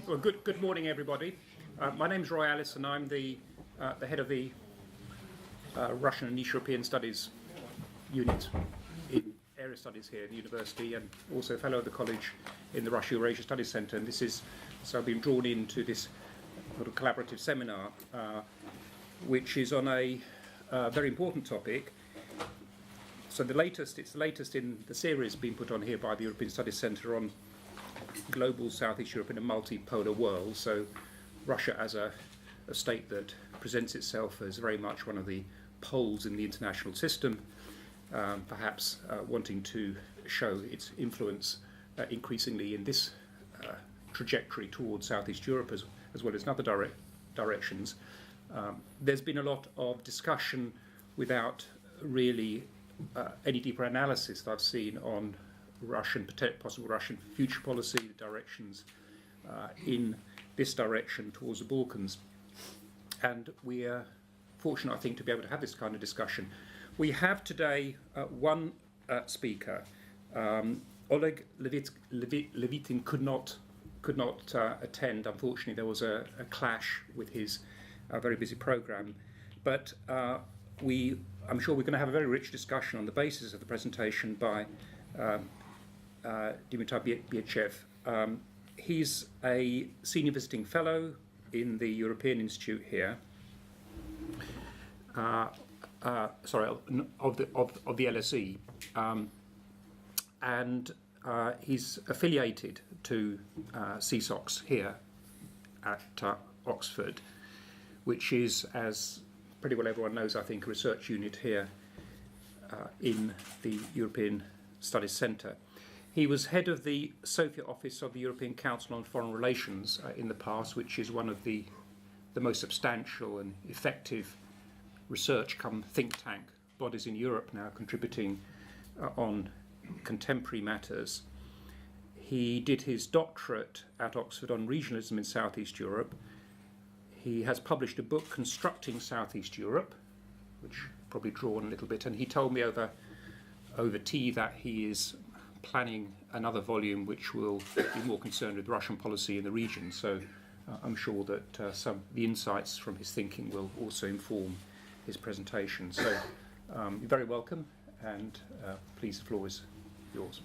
Well, good morning, everybody. My name is Roy Alice, and I'm the head of the Russian and East European Studies unit in area studies here at the university, and also a fellow of the college in the Russia-Eurasia Studies Centre. And so I've been drawn into this sort of collaborative seminar, which is on a very important topic. So it's the latest in the series being put on here by the European Studies Centre on global Southeast Europe in a multipolar world. So Russia as a state that presents itself as very much one of the poles in the international system, perhaps wanting to show its influence increasingly in this trajectory towards Southeast Europe as well as in other directions. There's been a lot of discussion without really any deeper analysis that I've seen on possible Russian future policy, the directions in this direction towards the Balkans. And we are fortunate, I think, to be able to have this kind of discussion. We have today one speaker. Oleg Levitin could not attend. Unfortunately, there was a clash with his very busy program. But I'm sure we're going to have a very rich discussion on the basis of the presentation by Dimitar Bechev. He's a senior visiting fellow in the European Institute here. Of the LSE, and he's affiliated to CSOX here at Oxford, which is, as pretty well everyone knows, I think, a research unit here in the European Studies Centre. He was head of the Sophia Office of the European Council on Foreign Relations in the past, which is one of the most substantial and effective research come think tank bodies in Europe now, contributing on contemporary matters. He did his doctorate at Oxford on regionalism in Southeast Europe. He has published a book, Constructing Southeast Europe, which probably drawn a little bit, and he told me over tea that he is planning another volume which will be more concerned with Russian policy in the region. So I'm sure that some of the insights from his thinking will also inform his presentation. So you're very welcome, and please, the floor is yours.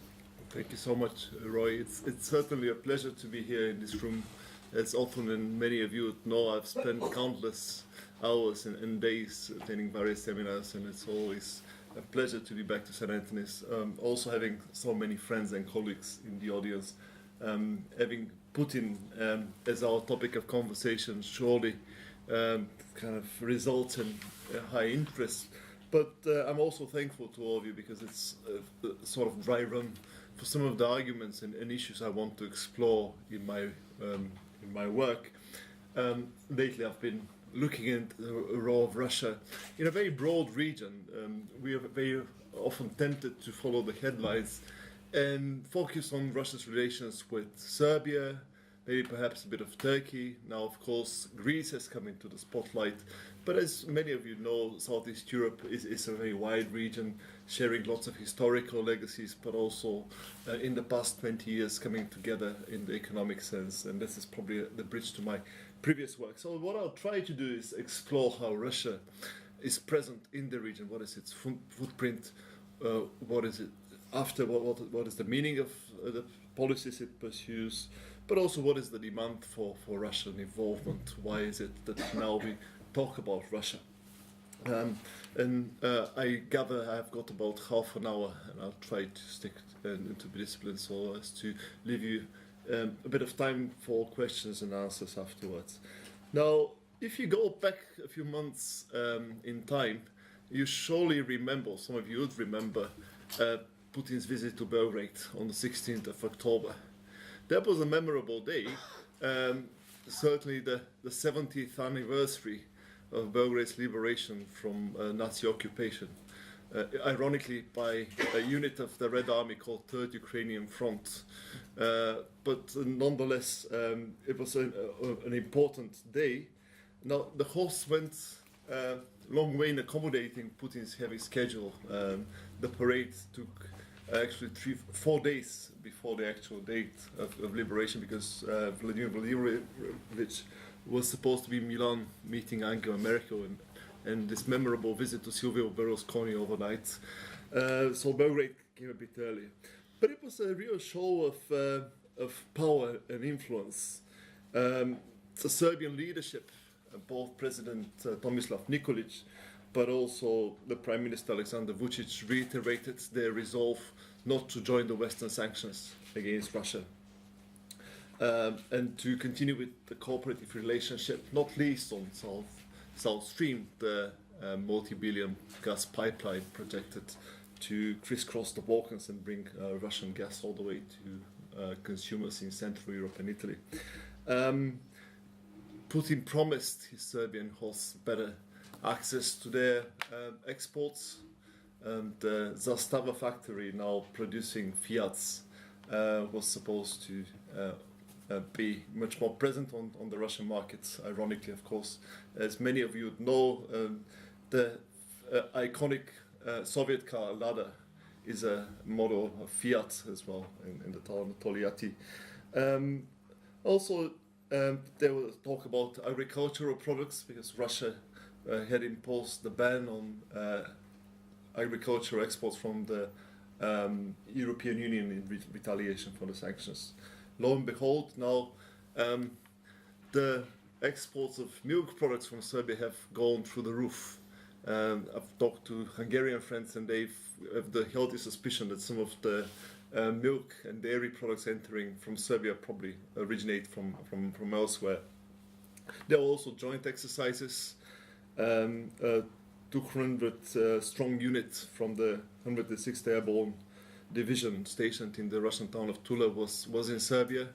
Thank you so much, Roy. It's certainly a pleasure to be here in this room. As often, and many of you know, I've spent countless hours and days attending various seminars, and it's always a pleasure to be back to St. Anthony's. Also having so many friends and colleagues in the audience, having Putin as our topic of conversation surely kind of results in high interest. But I'm also thankful to all of you, because it's a sort of dry run for some of the arguments and issues I want to explore in my work. Lately I've been looking at the role of Russia in a very broad region. We are very often tempted to follow the headlines and focus on Russia's relations with Serbia, maybe perhaps a bit of Turkey. Now, of course, Greece has come into the spotlight. But as many of you know, Southeast Europe is a very wide region, sharing lots of historical legacies, but also in the past 20 years coming together in the economic sense. And this is probably the bridge to my previous work. So what I'll try to do is explore how Russia is present in the region. What is its footprint? What is it after? What is the meaning of the policies it pursues? But also, what is the demand for Russian involvement? Why is it that now we talk about Russia? I gather I've got about half an hour, and I'll try to stick into discipline so as to leave you a bit of time for questions and answers afterwards. Now, if you go back a few months in time, you surely remember, some of you would remember, Putin's visit to Belgrade on the 16th of October. That was a memorable day, certainly the 70th anniversary of Belgrade's liberation from Nazi occupation, ironically by a unit of the Red Army called 3rd Ukrainian Front. But nonetheless, it was an important day. Now, the host went a long way in accommodating Putin's heavy schedule. The parade took actually 4 days before the actual date of liberation, because Vladimir Vladimirovich was supposed to be in Milan meeting Angela Merkel and this memorable visit to Silvio Berlusconi overnight. So Belgrade came a bit earlier. But it was a real show of power and influence. The Serbian leadership, both President Tomislav Nikolic, but also the Prime Minister Aleksandar Vučić, reiterated their resolve not to join the Western sanctions against Russia. And to continue with the cooperative relationship, not least on South Stream, the multi-billion gas pipeline projected to crisscross the Balkans and bring Russian gas all the way to consumers in Central Europe and Italy. Putin promised his Serbian hosts better access to their exports, and the Zastava factory, now producing Fiats, was supposed to be much more present on the Russian markets, ironically, of course. As many of you know, the iconic Soviet car Lada is a model of Fiat as well in the town of Togliatti. Also, there was talk about agricultural products, because Russia had imposed the ban on agricultural exports from the European Union in retaliation for the sanctions. Lo and behold, now the exports of milk products from Serbia have gone through the roof. I've talked to Hungarian friends, and they have the healthy suspicion that some of the milk and dairy products entering from Serbia probably originate from elsewhere. There were also joint exercises. 200 strong unit from the 106th Airborne Division stationed in the Russian town of Tula was in Serbia.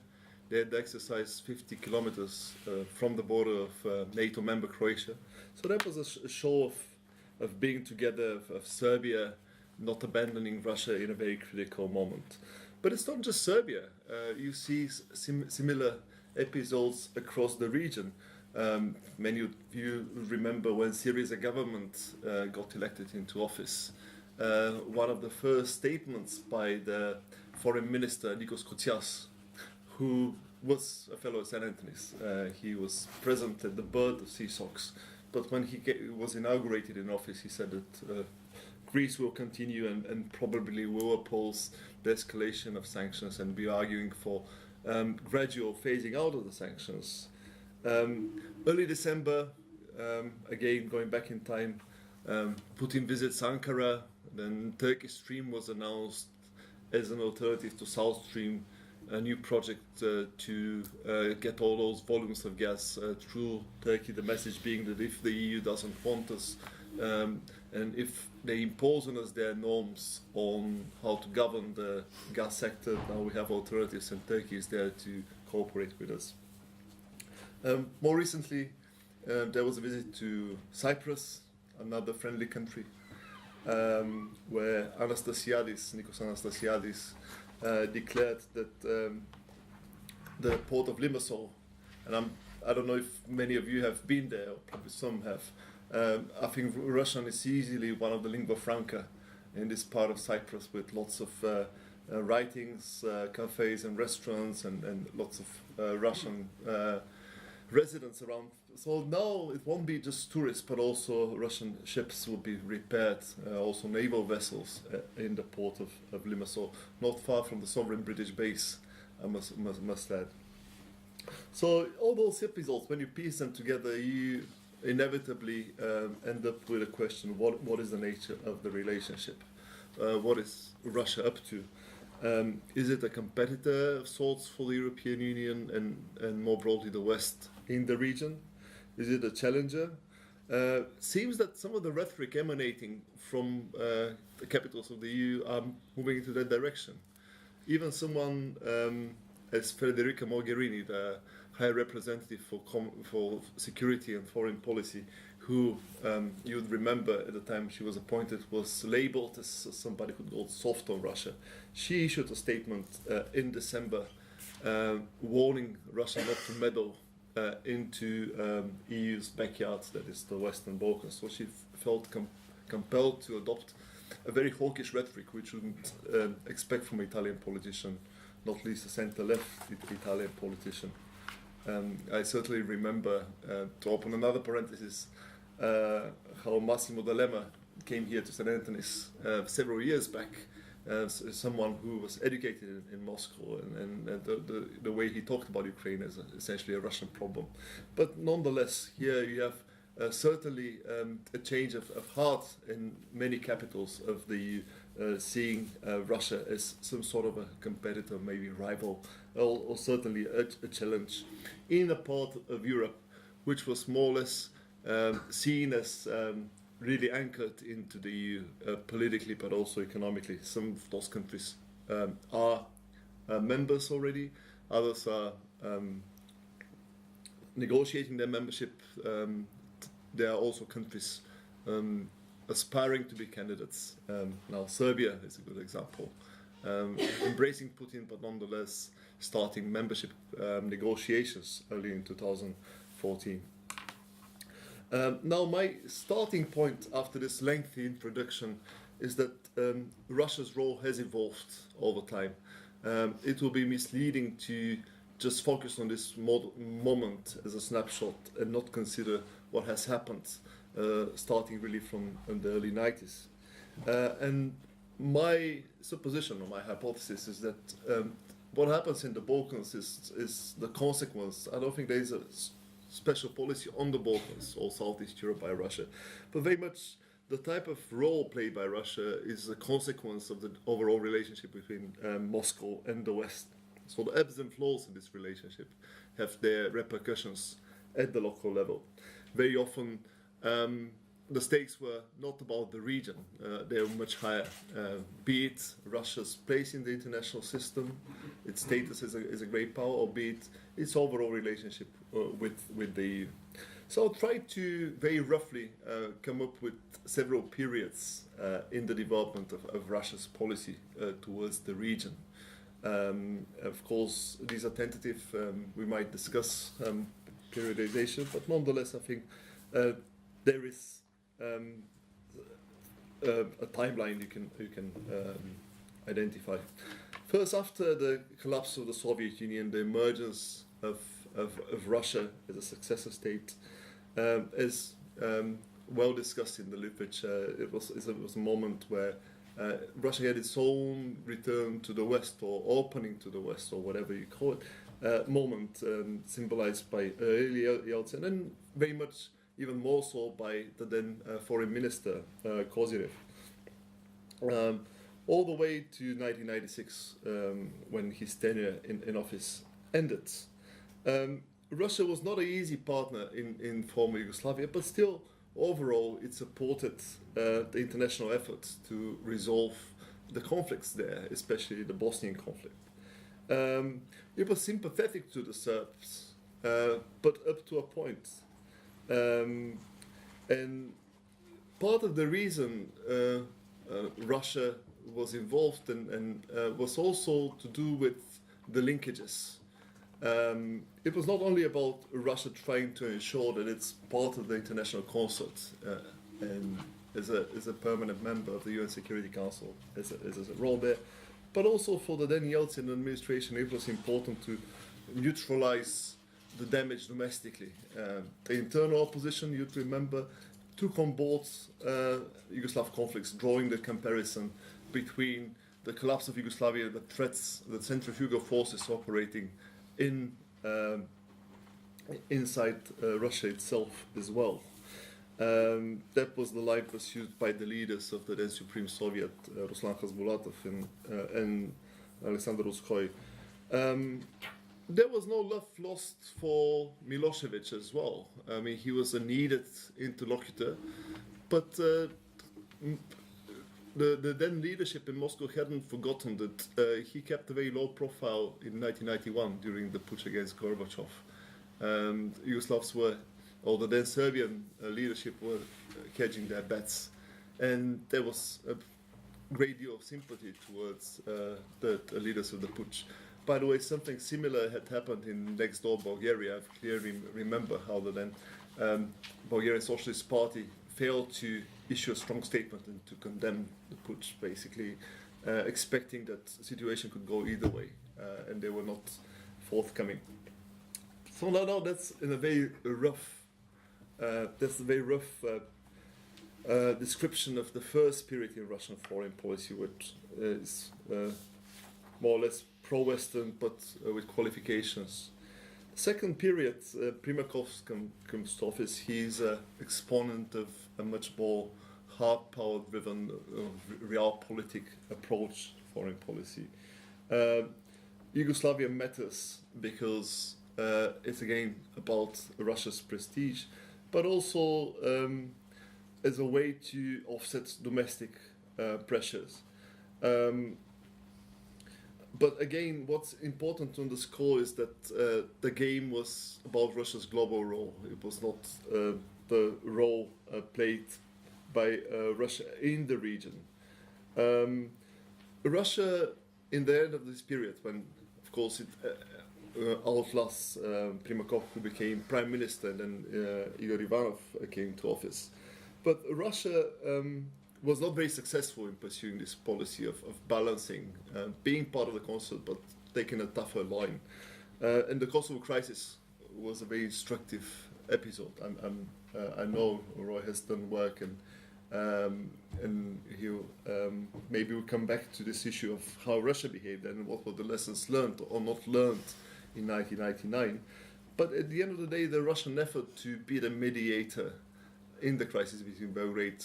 They had exercised 50 kilometers from the border of NATO member Croatia. So that was a show of being together, of Serbia not abandoning Russia in a very critical moment. But it's not just Serbia. You see similar episodes across the region. Many of you remember when Syriza's government got elected into office. One of the first statements by the foreign minister, Nikos Koutsias, who was a fellow St. Anthony's. He was present at the birth of CSOX. But when he was inaugurated in office, he said that Greece will continue and probably will oppose the escalation of sanctions and be arguing for gradual phasing out of the sanctions. Early December, again going back in time, Putin visits Ankara. Then Turkish Stream was announced as an alternative to South Stream, a new project to get all those volumes of gas through Turkey. The message being that if the EU doesn't want us, and if they impose on us their norms on how to govern the gas sector, now we have alternatives, and Turkey is there to cooperate with us. More recently, there was a visit to Cyprus, another friendly country, where Nikos Anastasiadis, declared that the port of Limassol, and I don't know if many of you have been there, or probably some have. I think Russian is easily one of the lingua franca in this part of Cyprus, with lots of writings, cafes and restaurants, and lots of Russian residents around. So now it won't be just tourists, but also Russian ships will be repaired, also naval vessels in the port of Limassol, not far from the sovereign British base, I must add. So all those episodes, when you piece them together, you inevitably end up with a question: what is the nature of the relationship? What is Russia up to? Is it a competitor of sorts for the European Union and more broadly the West in the region? Is it a challenger? Seems that some of the rhetoric emanating from the capitals of the EU are moving into that direction. Even someone as Federica Mogherini, the High Representative for Security and Foreign Policy, who you'd remember at the time she was appointed was labeled as somebody who goes soft on Russia. She issued a statement in December warning Russia not to meddle into EU's backyard, that is the Western Balkans. So she felt compelled to adopt a very hawkish rhetoric, which you wouldn't expect from an Italian politician, not least a centre-left Italian politician. I certainly remember, to open another parenthesis, how Massimo D'Alema came here to St. Anthony's several years back, someone who was educated in Moscow, and the way he talked about Ukraine as essentially a Russian problem. But nonetheless, here you have certainly a change of heart in many capitals of the seeing Russia as some sort of a competitor, maybe rival, or certainly a challenge in a part of Europe which was more or less seen as really anchored into the EU politically, but also economically. Some of those countries are members already, others are negotiating their membership. There are also countries aspiring to be candidates. Now Serbia is a good example, embracing Putin, but nonetheless starting membership negotiations early in 2014. Now my starting point after this lengthy introduction is that Russia's role has evolved over time. It will be misleading to just focus on this moment as a snapshot and not consider what has happened starting really from the early 90s. And my supposition or my hypothesis is that what happens in the Balkans is the consequence. I don't think there is a special policy on the Balkans or Southeast Europe by Russia, but very much the type of role played by Russia is a consequence of the overall relationship between Moscow and the West. So the ebbs and flows in this relationship have their repercussions at the local level. Very often the stakes were not about the region, they were much higher, be it Russia's place in the international system, its status as a great power, or be it its overall relationship with the EU. So I'll try to very roughly come up with several periods in the development of Russia's policy towards the region. Of course, these are tentative, we might discuss periodization, but nonetheless I think there is a timeline you can identify. First, after the collapse of the Soviet Union, the emergence of Russia as a successor state is well discussed in the literature. It was a moment where Russia had its own return to the West, or opening to the West, or whatever you call it, moment symbolized by Yeltsin, and very much even more so by the then foreign minister, Kozyrev. All the way to 1996, when his tenure in office ended. Russia was not an easy partner in former Yugoslavia, but still, overall, it supported the international efforts to resolve the conflicts there, especially the Bosnian conflict. It was sympathetic to the Serbs, but up to a point. And part of the reason Russia was involved and was also to do with the linkages. It was not only about Russia trying to ensure that it's part of the international concert and as a permanent member of the UN Security Council, as a role there, but also for the then Yeltsin administration, it was important to neutralize the damage domestically. The internal opposition, you'd remember, took on board Yugoslav conflicts, drawing the comparison between the collapse of Yugoslavia, the threats, the centrifugal forces operating inside Russia itself as well. That was the line pursued by the leaders of the then Supreme Soviet, Ruslan Khasbulatov and Alexander Ruskoy. There was no love lost for Milosevic as well. I mean, he was a needed interlocutor, but the then leadership in Moscow hadn't forgotten that he kept a very low profile in 1991 during the putsch against Gorbachev. Yugoslavs were, or the then Serbian leadership were hedging their bets, and there was a great deal of sympathy towards the leaders of the putsch. By the way, something similar had happened in next door Bulgaria. I clearly remember how the then Bulgarian Socialist Party failed to issue a strong statement and to condemn the putsch, basically expecting that the situation could go either way, and they were not forthcoming. So now that's in a very rough, description of the first period in Russian foreign policy, which is more or less pro-Western, but with qualifications. Second period, Primakov comes to office. He's an exponent of a much more hard power-driven, realpolitik approach to foreign policy. Yugoslavia matters because it's again about Russia's prestige, but also as a way to offset domestic pressures. But again, what's important to underscore is that the game was about Russia's global role. It was not the role played by Russia in the region. Russia, in the end of this period, when, of course, it outlasts Primakov, who became prime minister, and then Igor Ivanov came to office. But Russia was not very successful in pursuing this policy of balancing, being part of the Council, but taking a tougher line. And the Kosovo crisis was a very instructive episode. I know Roy has done work, and he'll maybe we'll come back to this issue of how Russia behaved and what were the lessons learned or not learned in 1999. But at the end of the day, the Russian effort to be the mediator in the crisis between Belgrade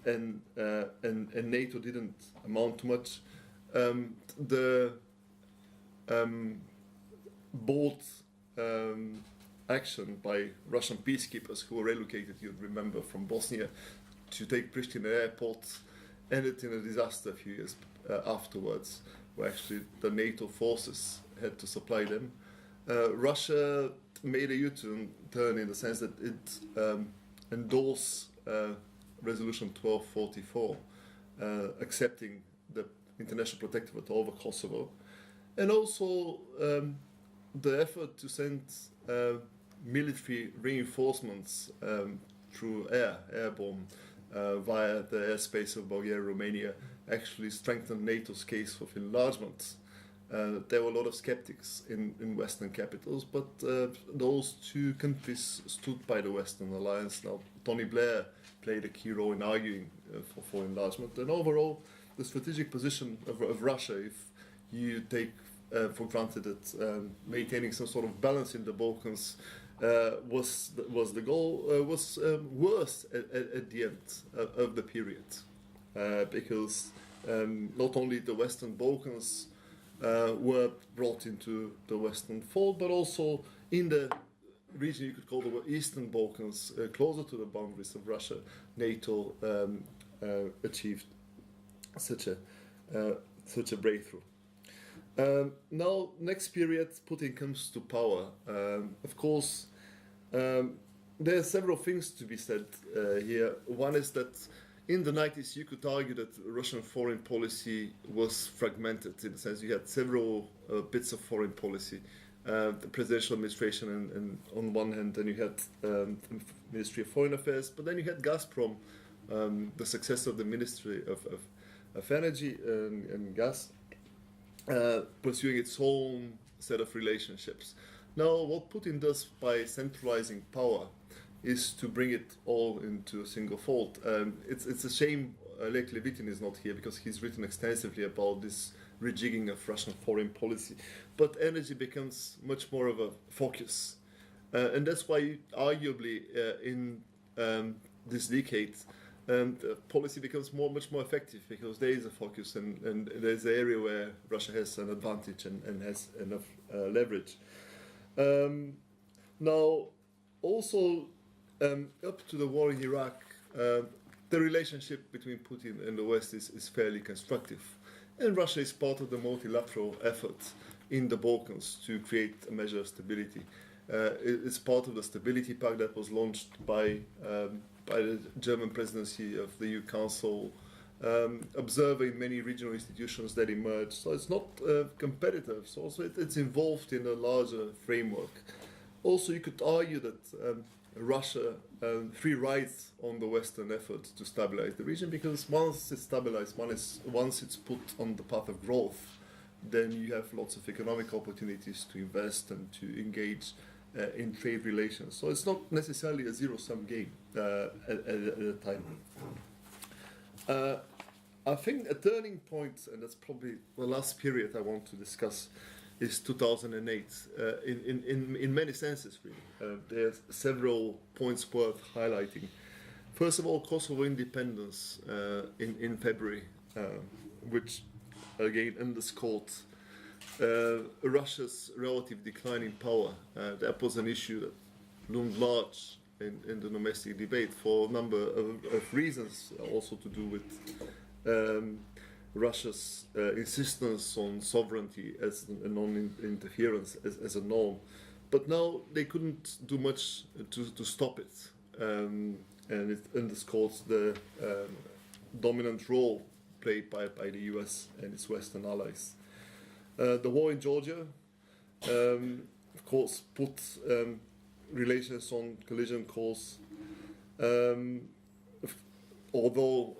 and NATO didn't amount to much. The bold action by Russian peacekeepers who were relocated, you'd remember, from Bosnia to take Pristina airport ended in a disaster a few years afterwards, where actually the NATO forces had to supply them. Russia made a U-turn in the sense that it endorsed Resolution 1244, accepting the international protective order over Kosovo, and also the effort to send military reinforcements through airborne, via the airspace of Bulgaria and Romania, actually strengthened NATO's case of enlargement. There were a lot of skeptics in Western capitals, but those two countries stood by the Western alliance. Now, Tony Blair played a key role in arguing for enlargement, and overall, the strategic position of Russia, if you take for granted that maintaining some sort of balance in the Balkans was the goal, was worse at the end of the period, because not only the Western Balkans were brought into the Western fold, but also in the region you could call the Eastern Balkans, closer to the boundaries of Russia, NATO achieved such a breakthrough. Now, next period, Putin comes to power. Of course, there are several things to be said here. One is that in the 90s, you could argue that Russian foreign policy was fragmented, in the sense you had several bits of foreign policy. The presidential administration and on one hand, then you had the Ministry of Foreign Affairs, but then you had Gazprom, the successor of the Ministry of Energy and Gas, pursuing its own set of relationships. Now, what Putin does by centralizing power is to bring it all into a single fold. It's a shame Lech Levitin is not here, because he's written extensively about this rejigging of Russian foreign policy. But energy becomes much more of a focus. And that's why, arguably, in this decade, policy becomes much more effective, because there is a focus and there's an area where Russia has an advantage and has enough leverage. Now, also, up to the war in Iraq, the relationship between Putin and the West is fairly constructive. And Russia is part of the multilateral effort in the Balkans to create a measure of stability. It's part of the Stability Pact that was launched by the German presidency of the EU Council, observing many regional institutions that emerged. So it's not competitive, so also it's involved in a larger framework. Also, you could argue that Russia free rides on the Western effort to stabilize the region, because once it's stabilized, once it's put on the path of growth, then you have lots of economic opportunities to invest and to engage in trade relations. So it's not necessarily a zero-sum game at a time. I think a turning point, and that's probably the last period I want to discuss, is 2008. In many senses, really, there's several points worth highlighting. First of all, Kosovo independence in February, which again underscored Russia's relative decline in power. That was an issue that loomed large in the domestic debate for a number of reasons, also to do with Russia's insistence on sovereignty as a non-interference as a norm. But now they couldn't do much to stop it, and it underscores the dominant role played by the US and its Western allies. The war in Georgia, of course, put relations on collision course, although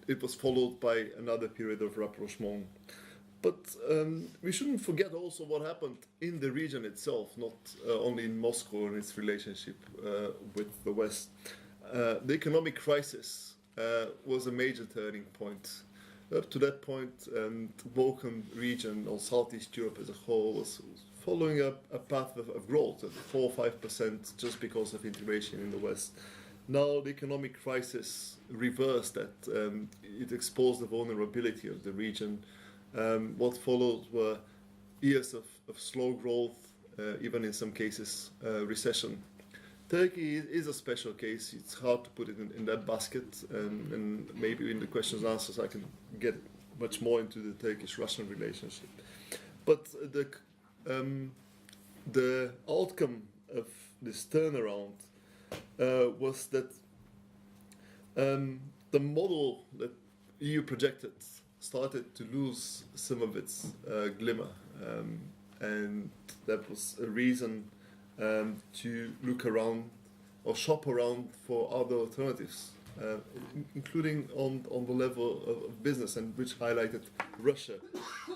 it was followed by another period of rapprochement. But we shouldn't forget also what happened in the region itself, not only in Moscow and its relationship with the West. The economic crisis was a major turning point. Up to that point, the Balkan region, or Southeast Europe as a whole, was following a path of growth at 4 or 5% just because of integration in the West. Now the economic crisis reversed that. It exposed the vulnerability of the region. What followed were years of slow growth, even in some cases recession. Turkey is a special case. It's hard to put it in that basket, and maybe in the questions and answers I can get much more into the Turkish-Russian relationship. But the outcome of this turnaround was that the model that EU projected started to lose some of its glimmer, and that was a reason to look around or shop around for other alternatives, including on the level of business, and which highlighted Russia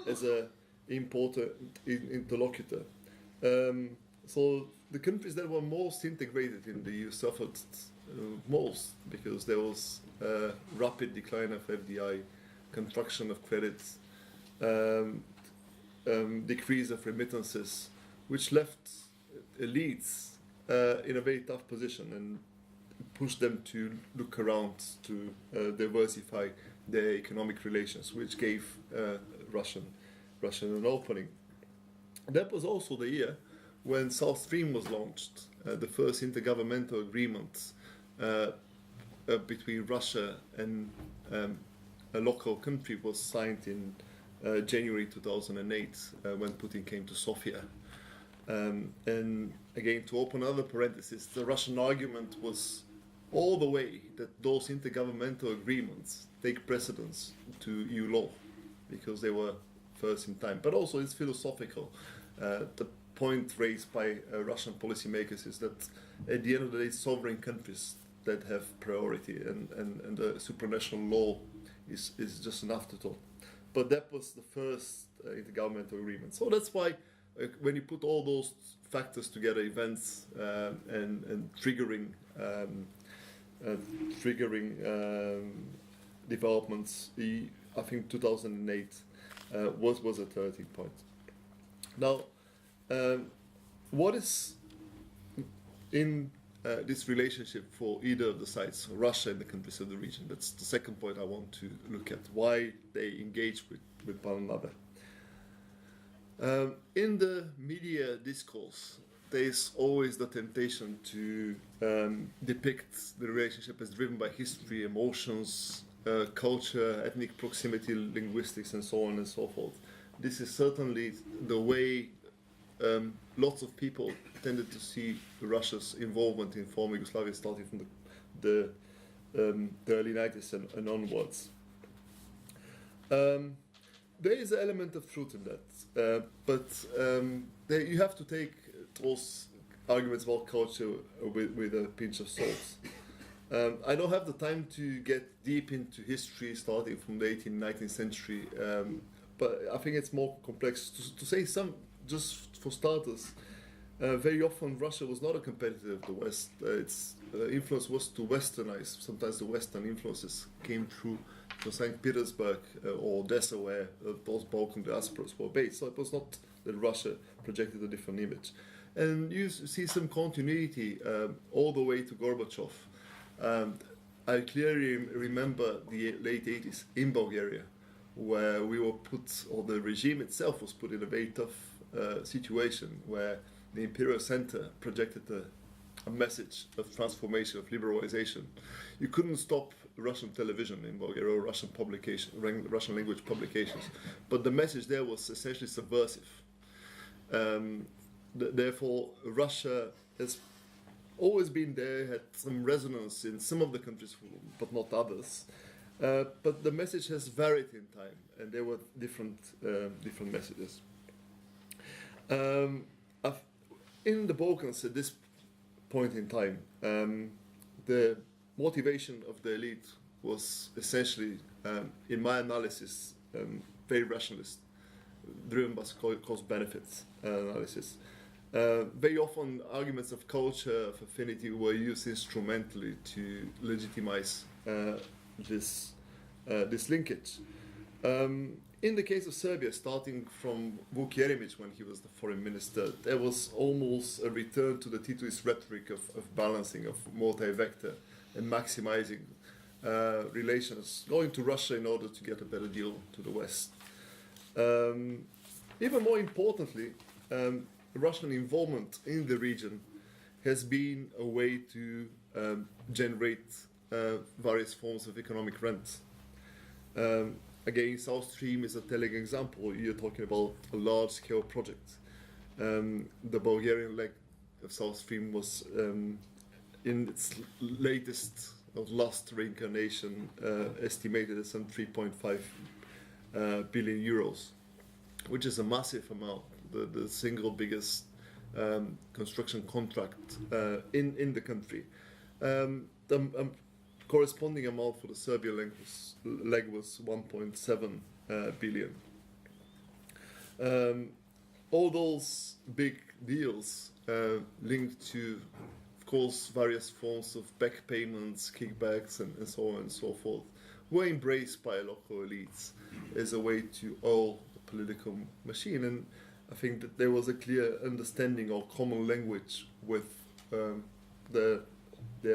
as an important interlocutor. So the countries that were most integrated in the EU suffered most, because there was a rapid decline of FDI, contraction of credits, decrease of remittances, which left elites in a very tough position and pushed them to look around to diversify their economic relations, which gave Russia an opening. That was also the year when South Stream was launched, the first intergovernmental agreement between Russia and a local country was signed in January 2008 when Putin came to Sofia. And again, to open other parentheses, the Russian argument was all the way that those intergovernmental agreements take precedence to EU law, because they were first in time. But also it's philosophical. The point raised by Russian policymakers is that at the end of the day, sovereign countries that have priority, and the supranational law is just an afterthought. But that was the first intergovernmental agreement. So that's why when you put all those factors together, events and triggering developments, I think 2008 was a turning point. Now, what is in this relationship for either of the sides, Russia and the countries of the region? That's the second point I want to look at, why they engage with one another. In the media discourse, there's always the temptation to depict the relationship as driven by history, emotions, culture, ethnic proximity, linguistics, and so on and so forth. This is certainly the way lots of people tended to see Russia's involvement in former Yugoslavia, starting from the early 90s and onwards. There is an element of truth in that, but you have to take those arguments about culture with a pinch of salt. I don't have the time to get deep into history starting from the 18th, 19th century, but I think it's more complex. To say some, just for starters, very often Russia was not a competitor of the West. Its influence was to westernize. Sometimes the Western influences came through to St. Petersburg or Odessa, where those Balkan diasporas were based. So it was not that Russia projected a different image. And you see some continuity all the way to Gorbachev. I clearly remember the late 80s in Bulgaria, where we were put, or the regime itself was put in a very tough situation, where the Imperial Center projected a message of transformation, of liberalization. You couldn't stop Russian television in Bulgaria or Russian Russian language publications, but the message there was essentially subversive. Therefore, Russia has always been there, had some resonance in some of the countries, but not others. But the message has varied in time, and there were different messages. In the Balkans at this point in time, the motivation of the elite was essentially, in my analysis, very rationalist, driven by cost-benefits analysis. Very often arguments of culture, of affinity were used instrumentally to legitimize this linkage. In the case of Serbia, starting from Vuk Jeremić when he was the foreign minister, there was almost a return to the Titoist rhetoric of balancing, of multi-vector, and maximizing relations, going to Russia in order to get a better deal to the West. Even more importantly, Russian involvement in the region has been a way to generate various forms of economic rent. Again, South Stream is a telling example. You're talking about a large-scale project. The Bulgarian leg of South Stream was in its latest or last reincarnation estimated at some 3.5 billion euros, which is a massive amount. The single biggest construction contract in the country. The corresponding amount for the Serbia leg was 1.7 billion. All those big deals linked to, of course, various forms of back payments, kickbacks, and so on and so forth, were embraced by local elites as a way to oil the political machine. And I think that there was a clear understanding or common language with their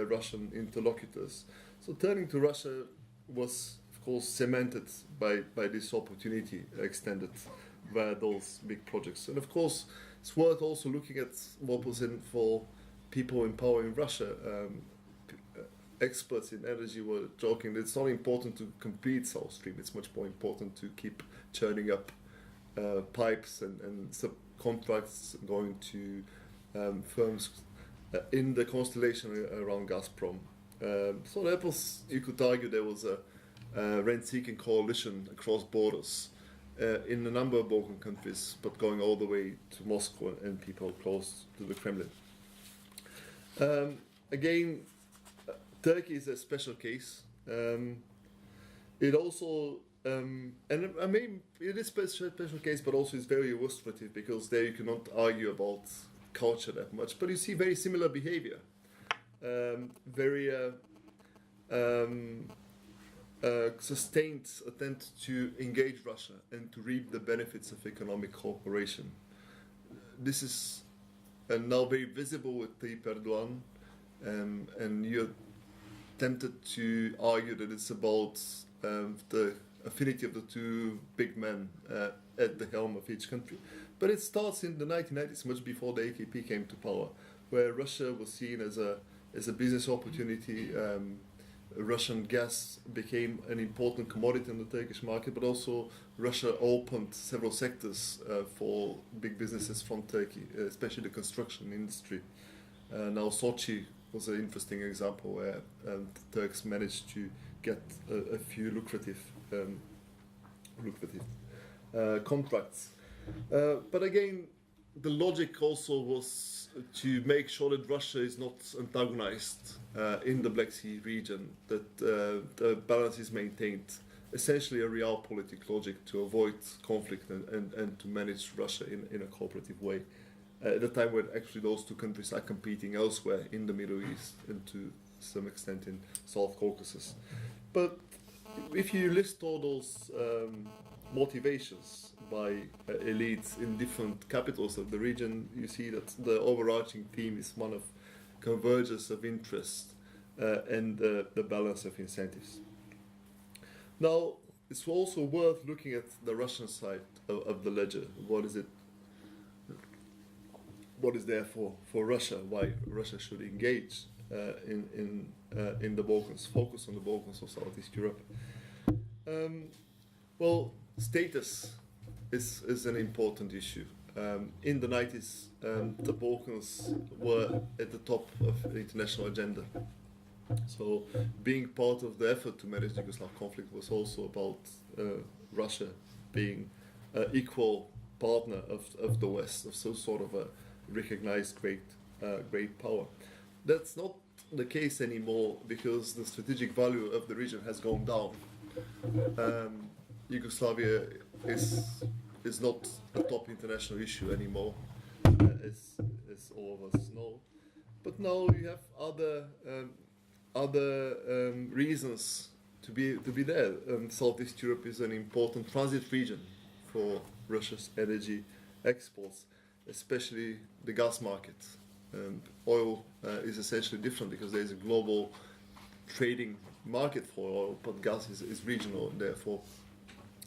Russian interlocutors. So turning to Russia was, of course, cemented by this opportunity extended via those big projects. And of course, it's worth also looking at what was in for people in power in Russia. Experts in energy were joking that it's not important to complete South Stream, it's much more important to keep churning up pipes and subcontracts going to firms in the constellation around Gazprom. So that was, you could argue, there was a rent-seeking coalition across borders in a number of Balkan countries, but going all the way to Moscow and people close to the Kremlin. Again, Turkey is a special case. It also, and I mean, it is a special case, but also it's very illustrative because there you cannot argue about culture that much, but you see very similar behavior. Very sustained attempt to engage Russia and to reap the benefits of economic cooperation. This is now very visible with Tayyip Erdogan, and you're tempted to argue that it's about the affinity of the two big men at the helm of each country. But it starts in the 1990s, much before the AKP came to power, where Russia was seen as a business opportunity. Russian gas became an important commodity in the Turkish market, but also Russia opened several sectors for big businesses from Turkey, especially the construction industry. Now Sochi was an interesting example where the Turks managed to get a few lucrative contracts. But again, the logic also was to make sure that Russia is not antagonized in the Black Sea region, that the balance is maintained. Essentially a realpolitik logic to avoid conflict and to manage Russia in a cooperative way. At a time when actually those two countries are competing elsewhere in the Middle East and to some extent in South Caucasus. But if you list all those motivations by elites in different capitals of the region, you see that the overarching theme is one of convergence of interest and the balance of incentives. Now, it's also worth looking at the Russian side of the ledger. What is it? What is there for Russia? Why Russia should engage in the Balkans, focus on the Balkans of Southeast Europe? Well, status is an important issue. In the 90s, the Balkans were at the top of the international agenda. So being part of the effort to manage the Yugoslav conflict was also about Russia being an equal partner of the West, of some sort of a recognized great power. That's not the case anymore because the strategic value of the region has gone down. Yugoslavia is not a top international issue anymore, as all of us know. But now you have other reasons to be there. Southeast Europe is an important transit region for Russia's energy exports, especially the gas market. Oil is essentially different because there is a global trading market for oil, but gas is regional and therefore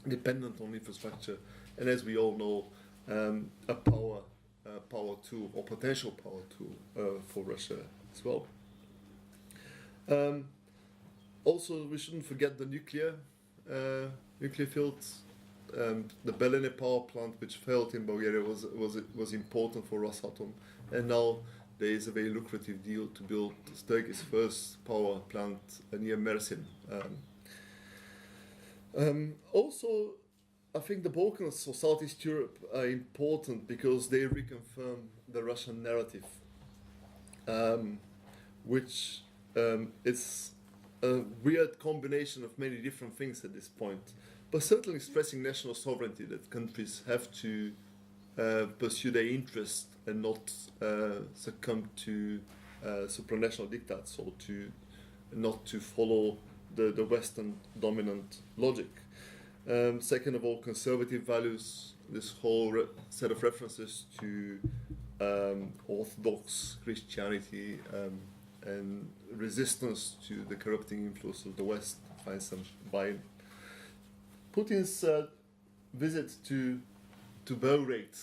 dependent on infrastructure. And as we all know, a power tool or potential power tool for Russia as well. Also, we shouldn't forget the nuclear fields. The Belene power plant, which failed in Bulgaria, was important for Rosatom, and now there is a very lucrative deal to build Turkey's first power plant near Mersin. Also, I think the Balkans or Southeast Europe are important because they reconfirm the Russian narrative, which is a weird combination of many different things at this point, but certainly stressing national sovereignty, that countries have to pursue their interests and not succumb to supranational diktats or not to follow the Western dominant logic. Second of all, conservative values, this whole set of references to Orthodox Christianity and resistance to the corrupting influence of the West finds some buy-in. Putin's visit to Belgrade,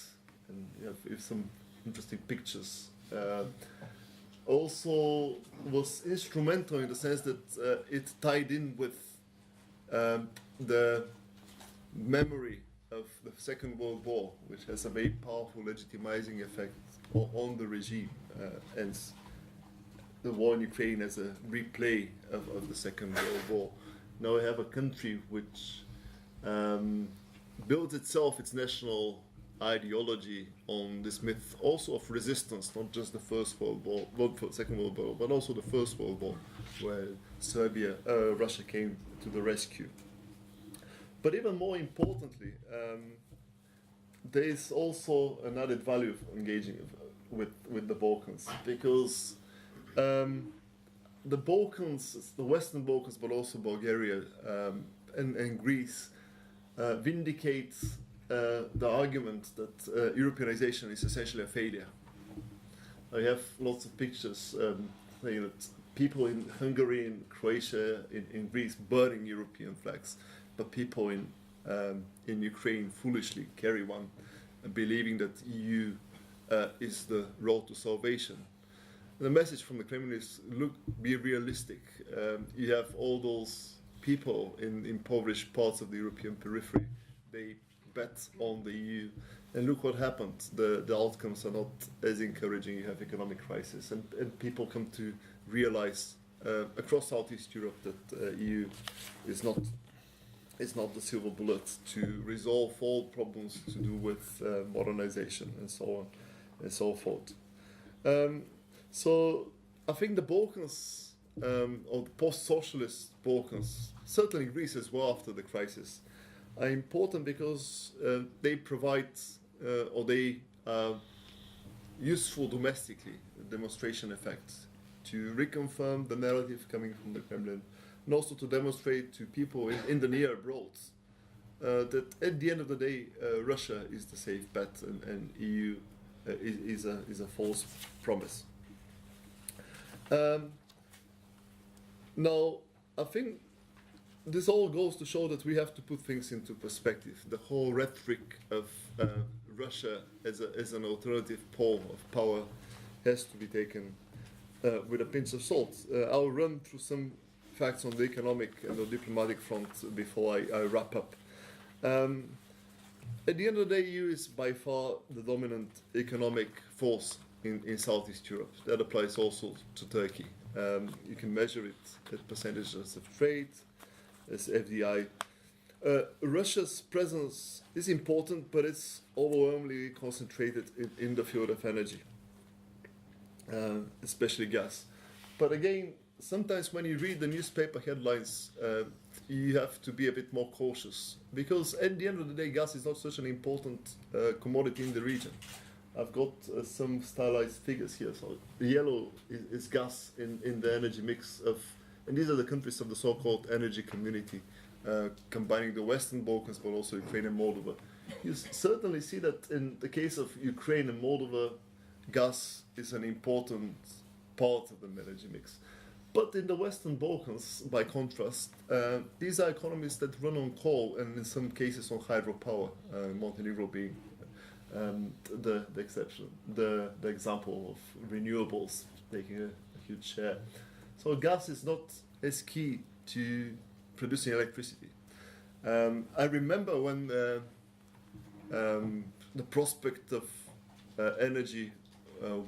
and you have some interesting pictures, also was instrumental in the sense that it tied in with the memory of the Second World War, which has a very powerful legitimizing effect on the regime, and the war in Ukraine as a replay of the Second World War. Now we have a country which builds its national ideology on this myth also of resistance, not just the Second World War, but also the First World War, where Russia came to the rescue. But even more importantly, there is also an added value of engaging with the Balkans, because the Balkans, the Western Balkans, but also Bulgaria and Greece, vindicates the argument that Europeanization is essentially a failure. I have lots of pictures saying that people in Hungary, in Croatia, in Greece burning European flags, but people in Ukraine foolishly carry one, believing that EU is the road to salvation. And the message from the Kremlin is: look, be realistic. You have all those people in impoverished parts of the European periphery. They bet on the EU, and look what happened. The outcomes are not as encouraging. You have economic crisis, and people come to realize across Southeast Europe that EU is not it's not the silver bullet to resolve all problems to do with modernization and so on and so forth. So I think the Balkans, or the post-socialist Balkans, certainly Greece as well after the crisis, are important because they provide or they are useful domestically, demonstration effects, to reconfirm the narrative coming from the Kremlin, and also to demonstrate to people in the near abroad that at the end of the day, Russia is the safe bet and EU is a false promise. Now, I think this all goes to show that we have to put things into perspective. The whole rhetoric of Russia as an alternative pole of power has to be taken with a pinch of salt. I'll run through some facts on the economic and the diplomatic front before I wrap up. At the end of the day, EU is by far the dominant economic force in Southeast Europe. That applies also to Turkey. You can measure it at percentages of trade, as FDI. Russia's presence is important, but it's overwhelmingly concentrated in the field of energy, especially gas. But again, sometimes when you read the newspaper headlines, you have to be a bit more cautious, because at the end of the day, gas is not such an important commodity in the region. I've got some stylized figures here. So the yellow is gas in the energy mix of, and these are the countries of the so-called energy community, combining the Western Balkans, but also Ukraine and Moldova. You certainly see that in the case of Ukraine and Moldova, gas is an important part of the energy mix. But in the Western Balkans, by contrast, these are economies that run on coal and in some cases on hydropower, Montenegro being the exception, the example of renewables taking a huge share. So gas is not as key to producing electricity. I remember when the prospect of energy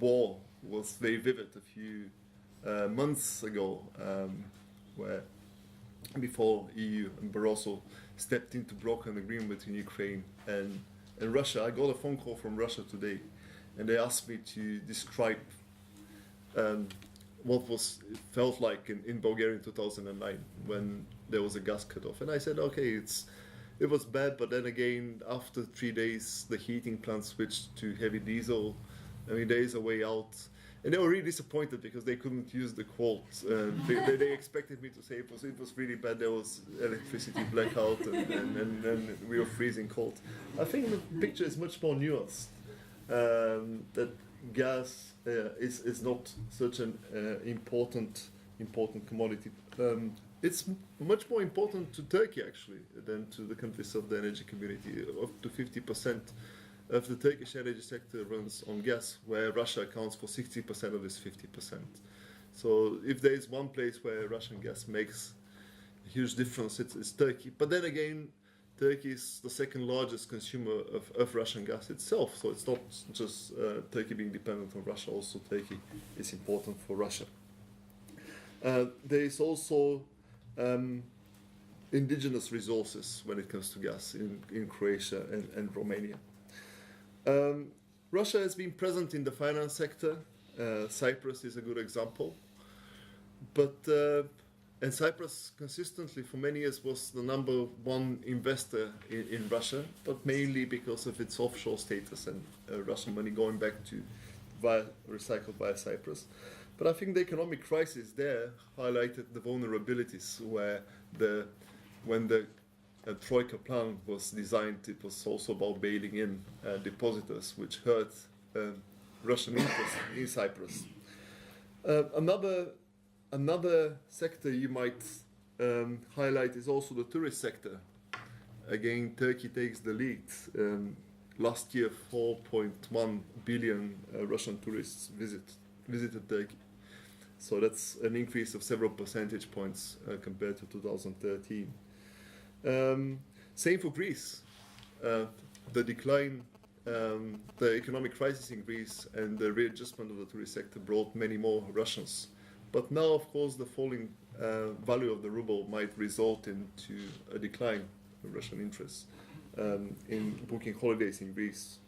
war was very vivid a few months ago, where before EU and Barroso stepped in to broker an agreement between Ukraine and Russia. I got a phone call from Russia today, and they asked me to describe what felt like in Bulgaria in 2009 when there was a gas cutoff. And I said, okay, it was bad, but then again, after 3 days, the heating plant switched to heavy diesel. I mean, there is a way out. And they were really disappointed because they couldn't use the quote. They expected me to say it was really bad. There was electricity blackout and we were freezing cold. I think the picture is much more nuanced. That gas is not such an important commodity. It's much more important to Turkey actually than to the countries of the energy community. Up to 50% of the Turkish energy sector runs on gas, where Russia accounts for 60% of this 50%. So if there is one place where Russian gas makes a huge difference, it's Turkey. But then again, Turkey is the second largest consumer of Russian gas itself. So it's not just Turkey being dependent on Russia, also Turkey is important for Russia. There is also indigenous resources when it comes to gas in Croatia and Romania. Russia has been present in the finance sector. Cyprus is a good example. And Cyprus consistently for many years was the number one investor in Russia, but mainly because of its offshore status and Russian money going back to recycled via Cyprus. But I think the economic crisis there highlighted the vulnerabilities where when the Troika plan was designed, it was also about bailing in depositors, which hurt Russian interests in Cyprus. Another sector you might highlight is also the tourist sector. Again, Turkey takes the lead. Last year, 4.1 billion Russian tourists visited Turkey. So that's an increase of several percentage points compared to 2013. Same for Greece. The decline, the economic crisis in Greece and the readjustment of the tourist sector brought many more Russians. But now, of course, the falling value of the ruble might result into a decline Russian interests in booking holidays in Greece.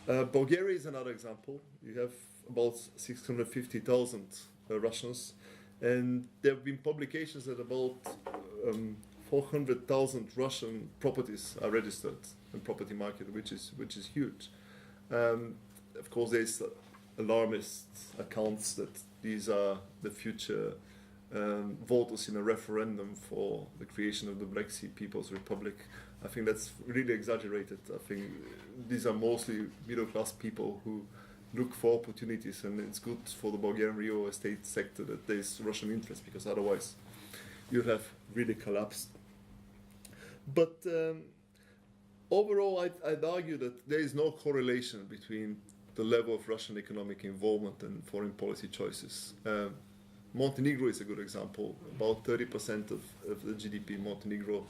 Bulgaria is another example. You have about 650,000 Russians, and there have been publications that about 400,000 Russian properties are registered in property market, which is huge. Of course, there's alarmist accounts that these are the future voters in a referendum for the creation of the Black Sea People's Republic. I think that's really exaggerated. I think these are mostly middle-class people who look for opportunities, and it's good for the Bulgarian real estate sector that there's Russian interest, because otherwise you'd have really collapsed. But overall, I'd argue that there is no correlation between the level of Russian economic involvement and foreign policy choices. Montenegro is a good example. About 30% of the GDP in Montenegro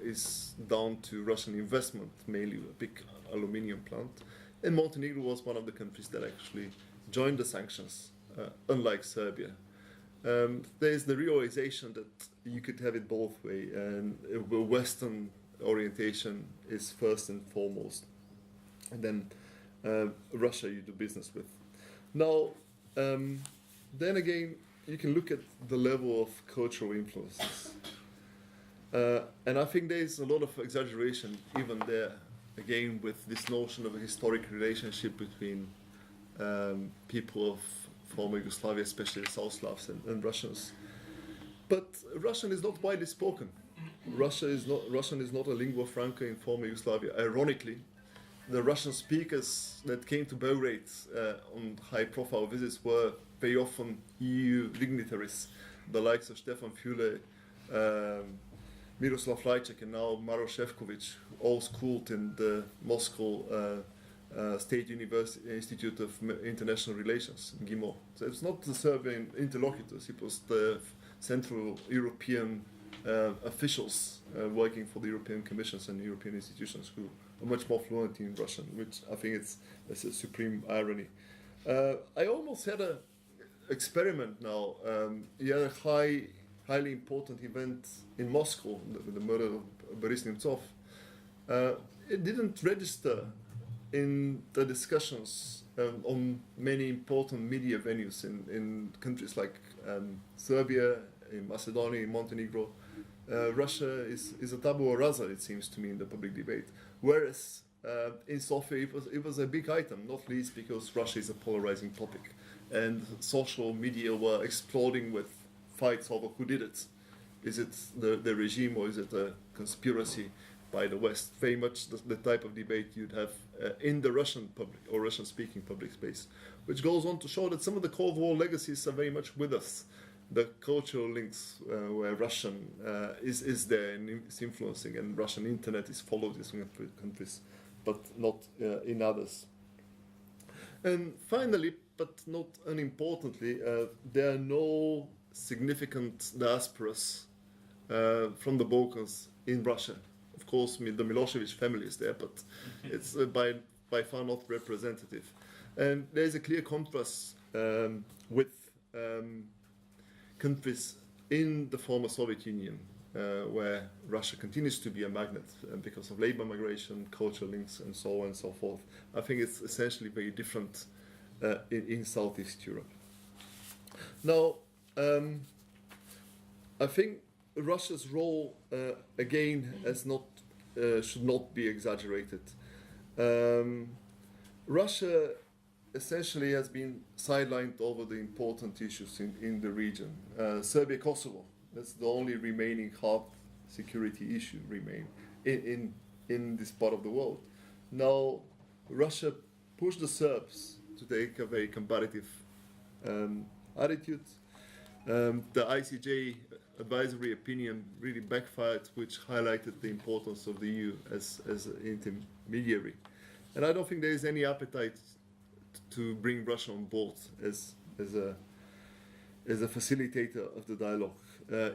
is down to Russian investment, mainly a big aluminium plant. And Montenegro was one of the countries that actually joined the sanctions, unlike Serbia. There's the realization that you could have it both ways, and the Western orientation is first and foremost, and then Russia you do business with. Now, then again, you can look at the level of cultural influences. And I think there's a lot of exaggeration even there, again, with this notion of a historic relationship between people of former Yugoslavia, especially South Slavs and Russians. But Russian is not widely spoken. Russian is not a lingua franca in former Yugoslavia. Ironically, the Russian speakers that came to Belgrade on high-profile visits were very often EU dignitaries, the likes of Stefan Füle, Miroslav Lajčák, and now Maroš Šefčovič, all schooled in the Moscow State University Institute of International Relations, GIMO. So it's not the Serbian interlocutors, it was the Central European officials working for the European Commissions and European institutions who are much more fluent in Russian, which I think it's a supreme irony. I almost had an experiment now. You had a highly important event in Moscow, the murder of Boris Nemtsov. It didn't register in the discussions on many important media venues in countries like Serbia, in Macedonia, in Montenegro. Russia is a tabula rasa, it seems to me, in the public debate. Whereas in Sofia it was a big item, not least because Russia is a polarizing topic. And social media were exploding with fights over who did it. Is it the regime, or is it a conspiracy by the West? Very much the type of debate you'd have in the Russian public or Russian-speaking public space, which goes on to show that some of the Cold War legacies are very much with us. The cultural links where Russian is there and is influencing, and Russian internet is followed in some countries, but not in others. And finally, but not unimportantly, there are no significant diasporas from the Balkans in Russia. Of course, the Milosevic family is there, but it's by far not representative. And there's a clear contrast with countries in the former Soviet Union, where Russia continues to be a magnet because of labor migration, cultural links, and so on and so forth. I think it's essentially very different in Southeast Europe. Now, I think Russia's role, again, should not be exaggerated. Russia essentially has been sidelined over the important issues in the region. Serbia-Kosovo, that's the only remaining hard security issue remain in this part of the world. Now, Russia pushed the Serbs to take a very comparative attitude. The ICJ advisory opinion really backfired, which highlighted the importance of the EU as an intermediary. And I don't think there is any appetite to bring Russia on board as a facilitator of the dialogue,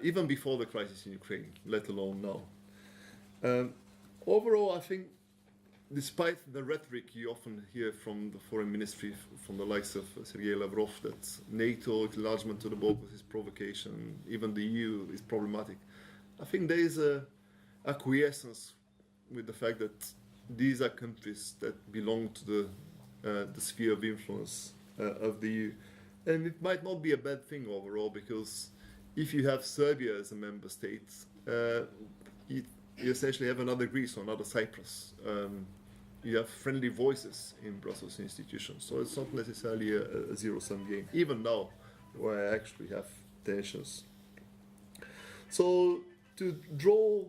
even before the crisis in Ukraine, let alone now. Overall, I think, despite the rhetoric you often hear from the foreign ministry, from the likes of Sergei Lavrov, that NATO enlargement to the Balkans is provocation, even the EU is problematic, I think there is a acquiescence with the fact that these are countries that belong to the sphere of influence of the EU. And it might not be a bad thing overall, because if you have Serbia as a member state, you essentially have another Greece or another Cyprus. You have friendly voices in Brussels institutions, so it's not necessarily a zero-sum game, even now, where I actually have tensions. So, to draw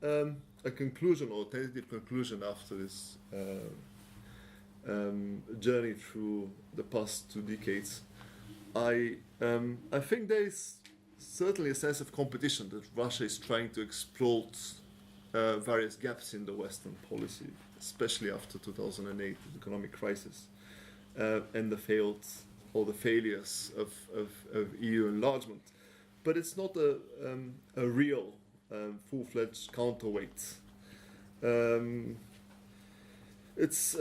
a conclusion or tentative conclusion after this journey through the past 2 decades, I think there is certainly a sense of competition that Russia is trying to exploit various gaps in the Western policy, especially after 2008, the economic crisis, and the failures of EU enlargement. But it's not a real full-fledged counterweight. It's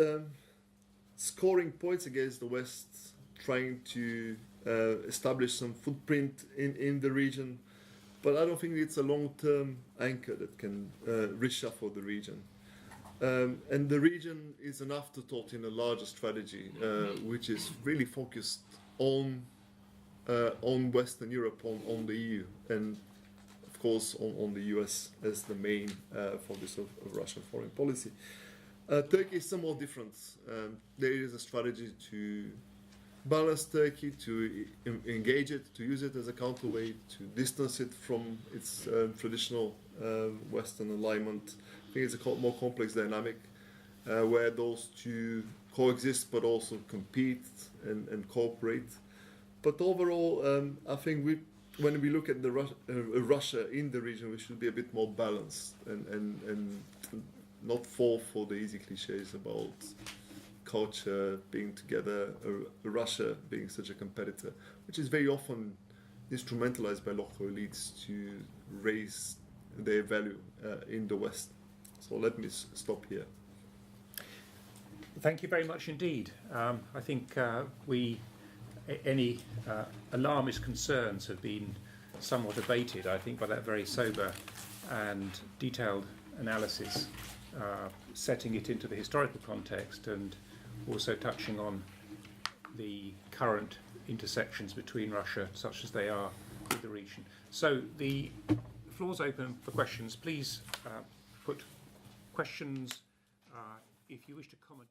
scoring points against the West, trying to establish some footprint in the region, but I don't think it's a long-term anchor that can reshuffle the region. And the region is an afterthought in a larger strategy, which is really focused on Western Europe, on the EU, and of course on the US as the main focus of Russian foreign policy. Turkey is somewhat different. There is a strategy to balance Turkey, to engage it, to use it as a counterweight, to distance it from its traditional Western alignment. I think it's a more complex dynamic where those two coexist but also compete and cooperate. But overall, I think when we look at the Russia in the region, we should be a bit more balanced and not fall for the easy cliches about culture being together, Russia being such a competitor, which is very often instrumentalized by local elites to raise their value in the West. So let me stop here. Thank you very much indeed. I think any alarmist concerns have been somewhat abated, I think, by that very sober and detailed analysis, setting it into the historical context and also touching on the current intersections between Russia, such as they are, with the region. So the floor's open for questions. Please put questions if you wish to comment.